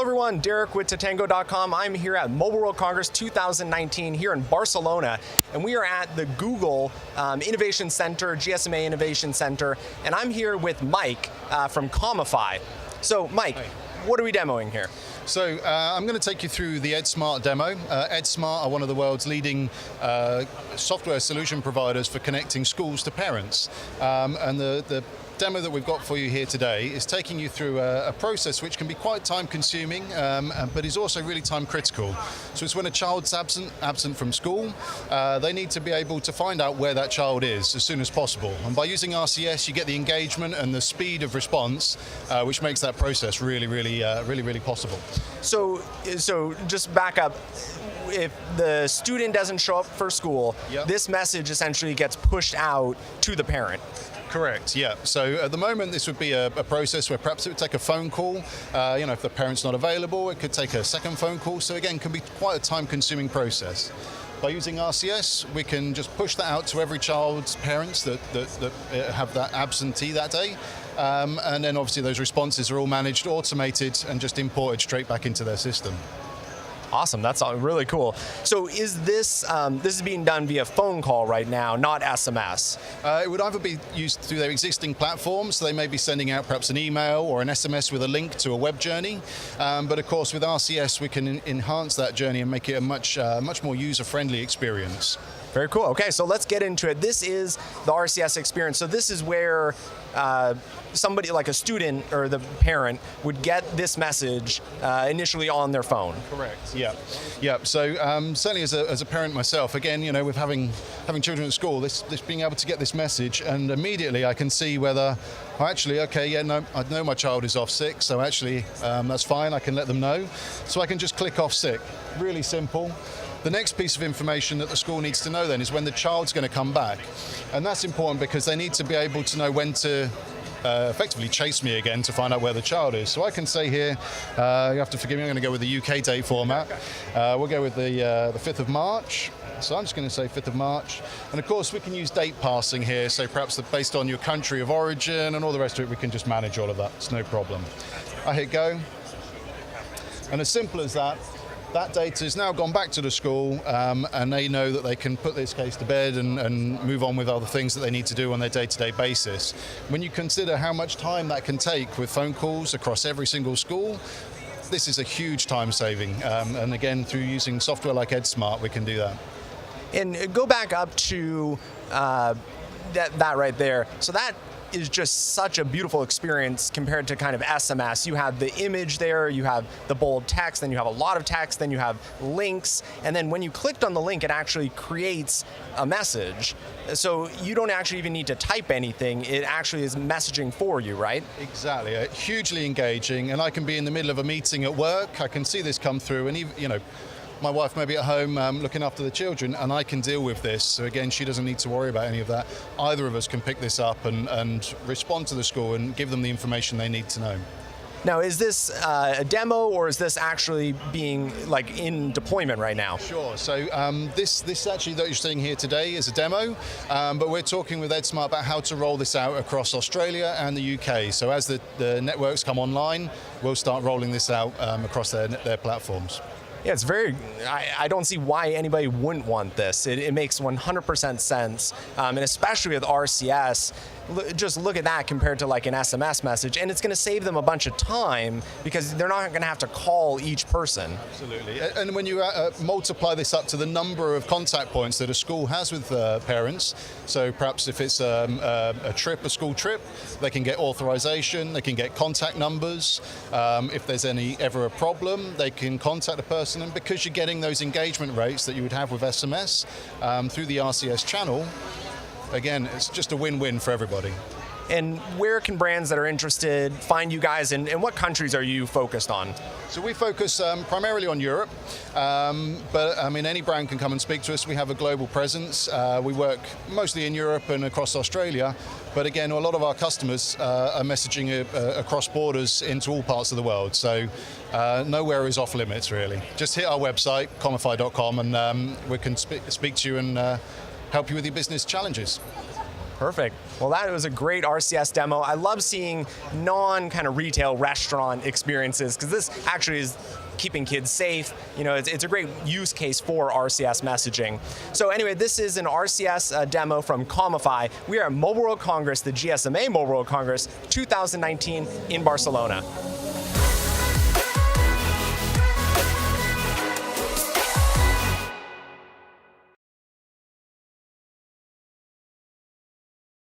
Hello everyone, Derek with Tatango.com. I'm here at Mobile World Congress 2019 here in Barcelona, and we are at the Google Innovation Center, GSMA Innovation Center, and I'm here with Mike from Commify. So Mike, Hi. What are we demoing here? So I'm going to take you through the EdSmart demo. EdSmart are one of the world's leading software solution providers for connecting schools to parents. And the demo that we've got for you here today is taking you through a process which can be quite time consuming, but is also really time critical. So it's when a child's absent from school, they need to be able to find out where that child is as soon as possible. And by using RCS, you get the engagement and the speed of response, which makes that process really possible. So just back up. If the student doesn't show up for school, Yep. This message essentially gets pushed out to the parent. Correct, yeah. So at the moment, this would be a process where perhaps it would take a phone call. If the parent's not available, it could take a second phone call. So again, can be quite a time-consuming process. By using RCS, we can just push that out to every child's parents that have that absentee that day. And then obviously those responses are all managed, automated, and just imported straight back into their system. Awesome, that's really cool. So is this is being done via phone call right now, not SMS? It would either be used through their existing platforms, so they may be sending out perhaps an email or an SMS with a link to a web journey. But of course, with RCS, we can enhance that journey and make it a much more user-friendly experience. Very cool. Okay, so let's get into it. This is the RCS experience. So this is where somebody like a student or the parent would get this message initially on their phone. Correct. Yeah. So certainly as a parent myself, again, with having children at school, this being able to get this message, and immediately I can see whether, I know my child is off sick, so actually that's fine. I can let them know. So I can just click off sick. Really simple. The next piece of information that the school needs to know then is when the child's going to come back. And that's important because they need to be able to know when to effectively chase me again to find out where the child is. So I can say here, you have to forgive me, I'm going to go with the UK date format. We'll go with the 5th of March. So I'm just going to say 5th of March. And of course we can use date passing here, so perhaps based on your country of origin and all the rest of it, we can just manage all of that. It's no problem. I hit go. And as simple as that, that data has now gone back to the school, and they know that they can put this case to bed and move on with other things that they need to do on their day-to-day basis. When you consider how much time that can take with phone calls across every single school, this is a huge time saving. And again, through using software like EdSmart, we can do that. And go back up to that right there. So that is just such a beautiful experience compared to kind of SMS. You have the image there, you have the bold text, then you have a lot of text, then you have links, and then when you clicked on the link, it actually creates a message. So you don't actually even need to type anything, it actually is messaging for you, right? Exactly, hugely engaging, and I can be in the middle of a meeting at work, I can see this come through, and even, my wife may be at home looking after the children, and I can deal with this. So again, she doesn't need to worry about any of that. Either of us can pick this up and respond to the school and give them the information they need to know. Now, is this a demo, or is this actually being in deployment right now? Sure. So this actually that you're seeing here today is a demo, but we're talking with EdSmart about how to roll this out across Australia and the UK. So as the networks come online, we'll start rolling this out across their platforms. Yeah, it's I don't see why anybody wouldn't want this. It makes 100% sense, and especially with RCS, just look at that compared to like an SMS message, and it's going to save them a bunch of time because they're not going to have to call each person. Absolutely, and when you multiply this up to the number of contact points that a school has with parents, so perhaps if it's a school trip, they can get authorization, they can get contact numbers. If there's ever a problem, they can contact a person. And because you're getting those engagement rates that you would have with SMS through the RCS channel, again, it's just a win-win for everybody. And where can brands that are interested find you guys, and what countries are you focused on? So we focus primarily on Europe, but I mean any brand can come and speak to us. We have a global presence. We work mostly in Europe and across Australia, but again, a lot of our customers are messaging across borders into all parts of the world. So nowhere is off limits, really. Just hit our website, commify.com, and we can speak to you and help you with your business challenges. Perfect. Well, that was a great RCS demo. I love seeing non-kind of retail restaurant experiences because this actually is keeping kids safe. You know, it's a great use case for RCS messaging. So anyway, this is an RCS demo from Commify. We are at Mobile World Congress, the GSMA Mobile World Congress 2019 in Barcelona.